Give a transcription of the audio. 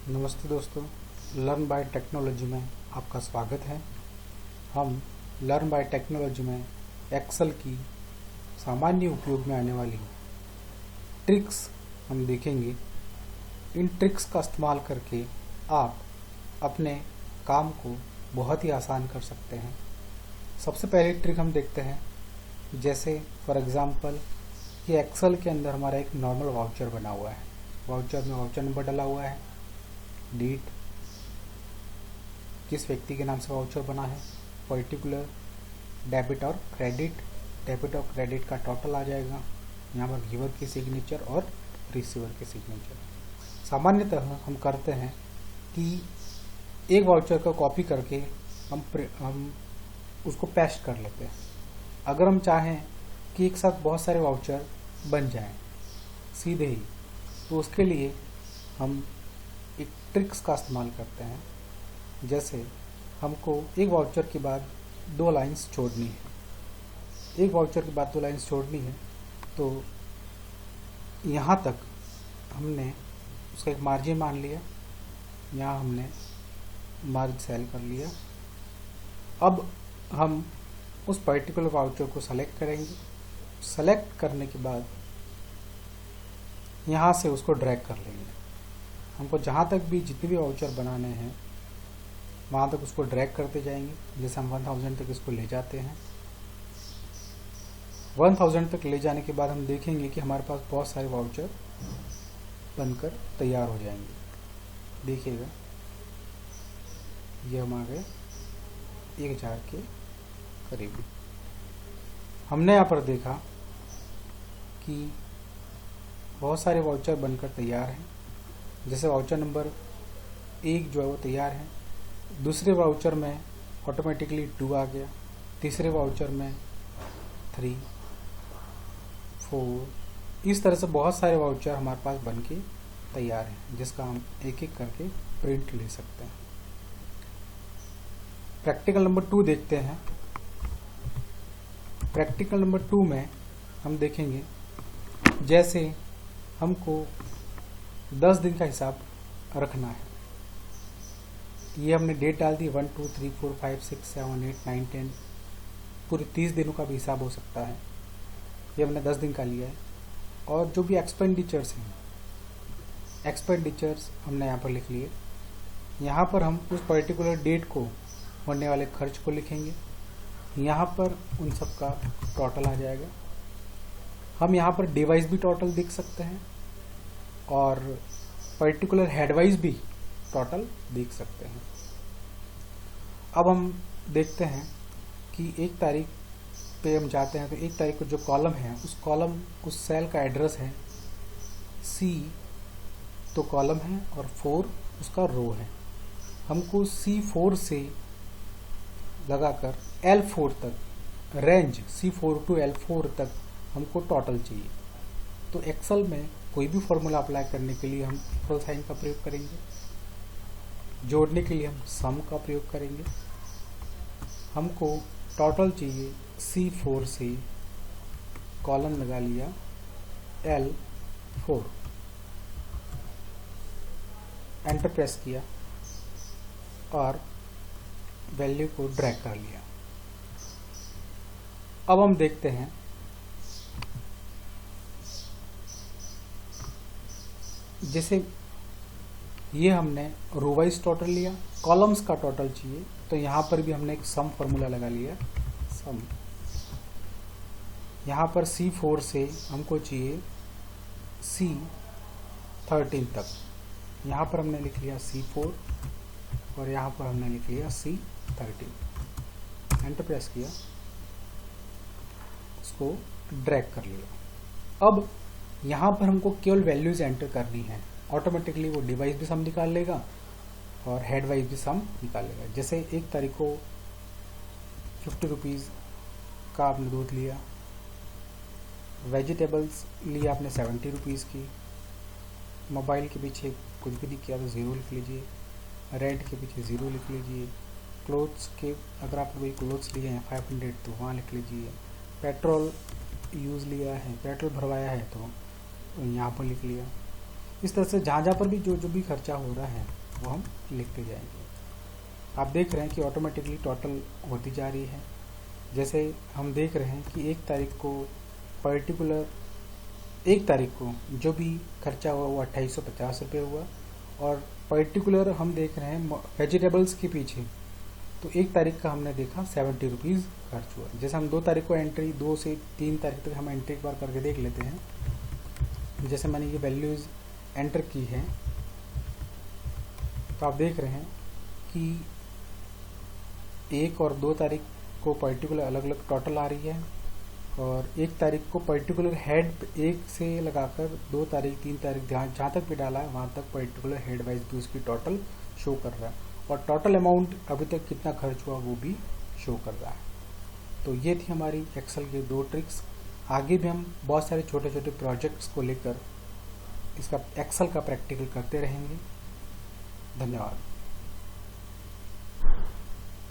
नमस्ते दोस्तों, learn by technology में आपका स्वागत है। हम लर्न बाय टेक्नोलॉजी में एक्सेल की सामान्य उपयोग में आने वाली ट्रिक्स हम देखेंगे। इन ट्रिक्स का इस्तेमाल करके आप अपने काम को बहुत ही आसान कर सकते हैं। सबसे पहली ट्रिक हम देखते हैं, जैसे फॉर एग्ज़ाम्पल ये एक्सेल के अंदर हमारा एक नॉर्मल वाउचर बना हुआ है। वाउचर में वाउचर नंबर डला हुआ है, डेट, किस व्यक्ति के नाम से वाउचर बना है, पर्टिकुलर, डेबिट और क्रेडिट। डेबिट और क्रेडिट का टोटल आ जाएगा, यहाँ पर गिवर की सिग्नेचर और रिसीवर की सिग्नेचर। सामान्यतः हम करते हैं कि एक वाउचर को कॉपी करके हम उसको पेस्ट कर लेते हैं। अगर हम चाहें कि एक साथ बहुत सारे वाउचर बन जाएं सीधे ही, तो उसके लिए हम एक ट्रिक्स का इस्तेमाल करते हैं। जैसे हमको एक वाउचर के बाद दो लाइंस छोड़नी है, एक वाउचर के बाद दो लाइंस छोड़नी है, तो यहाँ तक हमने उसका एक मार्जिन मान लिया, यहाँ हमने मार्ज सेल कर लिया। अब हम उस पर्टिकुलर वाउचर को सेलेक्ट करेंगे। सेलेक्ट करने के बाद यहाँ से उसको ड्रैग कर लेंगे। हमको जहाँ तक भी जितने भी वाउचर बनाने हैं वहाँ तक उसको ड्रैग करते जाएंगे। जैसे हम 1000 तक इसको ले जाते हैं। 1000 तक ले जाने के बाद हम देखेंगे कि हमारे पास बहुत सारे वाउचर बनकर तैयार हो जाएंगे। देखिएगा, ये हम आ गए 1000 के करीब। हमने यहाँ पर देखा कि बहुत सारे वाउचर बनकर तैयार हैं। जैसे वाउचर नंबर 1 जो है वो तैयार है, दूसरे वाउचर में ऑटोमेटिकली 2 आ गया, तीसरे वाउचर में 3, 4, इस तरह से बहुत सारे वाउचर हमारे पास बन के तैयार हैं, जिसका हम एक एक करके प्रिंट ले सकते हैं। प्रैक्टिकल नंबर 2 देखते हैं। प्रैक्टिकल नंबर 2 में हम देखेंगे, जैसे हमको 10 दिन का हिसाब रखना है। ये हमने डेट डाल दी 1 2 3 4 5 6 7 8 9 10, पूरे 30 दिनों का भी हिसाब हो सकता है। ये हमने 10 दिन का लिया है। और जो भी एक्सपेंडिचर्स हैं, एक्सपेंडिचर्स हमने यहाँ पर लिख लिए। यहाँ पर हम उस पर्टिकुलर डेट को होने वाले खर्च को लिखेंगे। यहाँ पर उन सब का टोटल आ जाएगा। हम यहाँ पर डिवाइस भी टोटल देख सकते हैं और पर्टिकुलर हेडवाइज भी टोटल देख सकते हैं। अब हम देखते हैं कि 1 तारीख पे हम जाते हैं, तो 1 तारीख को जो कॉलम है उस सेल का एड्रेस है C, तो कॉलम है, और 4 उसका रो है। हमको C4 से लगाकर L4 तक, रेंज C4 to L4 तक हमको टोटल चाहिए। तो एक्सेल में कोई भी फॉर्मूला अप्लाई करने के लिए हम इक्वल साइन का प्रयोग करेंगे, जोड़ने के लिए हम सम का प्रयोग करेंगे। हमको टोटल चाहिए C4 से, कॉलम लगा लिया L4, एंटर प्रेस किया और वैल्यू को ड्रैग कर लिया। अब हम देखते हैं, जैसे ये हमने रो वाइज टोटल लिया, कॉलम्स का टोटल चाहिए, तो यहाँ पर भी हमने एक सम फॉर्मूला लगा लिया, सम। यहाँ पर C4 से हमको चाहिए C13 तक। यहाँ पर हमने लिख लिया C4 और यहाँ पर हमने लिख लिया C13, एंटर प्रेस किया, उसको ड्रैग कर लिया। अब यहाँ पर हमको केवल वैल्यूज एंटर करनी है, ऑटोमेटिकली वो डिवाइस भी सम निकाल लेगा और हेड वाइज भी सम निकाल लेगा। जैसे 1 तारीख को 50 रुपीज़ का आपने दूध लिया, वेजिटेबल्स लिया आपने 70 रुपीज़ की, मोबाइल के पीछे कुछ भी नहीं किया तो 0 लिख लीजिए, रेंट के पीछे 0 लिख लीजिए, क्लोथ्स के अगर आपने कोई क्लोथ्स लिए हैं 500 तो वहाँ लिख लीजिए, पेट्रोल यूज़ लिया है, पेट्रोल भरवाया है तो यहाँ पर लिख लिया। इस तरह से जहाँ जहाँ पर भी जो जो भी खर्चा हो रहा है वो हम लिखते जाएंगे। आप देख रहे हैं कि ऑटोमेटिकली टोटल होती जा रही है। जैसे हम देख रहे हैं कि 1 तारीख को जो भी खर्चा हुआ वो 2850 रुपये हुआ, और पर्टिकुलर हम देख रहे हैं वेजिटेबल्स के पीछे, तो 1 तारीख का हमने देखा 70 रुपीज़ खर्च हुआ। जैसे हम 2 तारीख को एंट्री, 2 से 3 तारीख तक हम एंट्री एक बार करके देख लेते हैं। जैसे मैंने ये वैल्यूज़ एंटर की है, तो आप देख रहे हैं कि 1 और 2 तारीख को पर्टिकुलर अलग अलग टोटल आ रही है, और 1 तारीख को पर्टिकुलर हेड 1 से लगाकर 2 तारीख 3 तारीख जहाँ तक भी डाला है वहाँ तक पर्टिकुलर हेड वाइज भी उसकी टोटल शो कर रहा है, और टोटल अमाउंट अभी तक कितना खर्च हुआ वो भी शो कर रहा है। तो ये थी हमारी एक्सेल की 2 ट्रिक्स। आगे भी हम बहुत सारे छोटे छोटे प्रोजेक्ट्स को लेकर इसका एक्सेल का प्रैक्टिकल करते रहेंगे। धन्यवाद।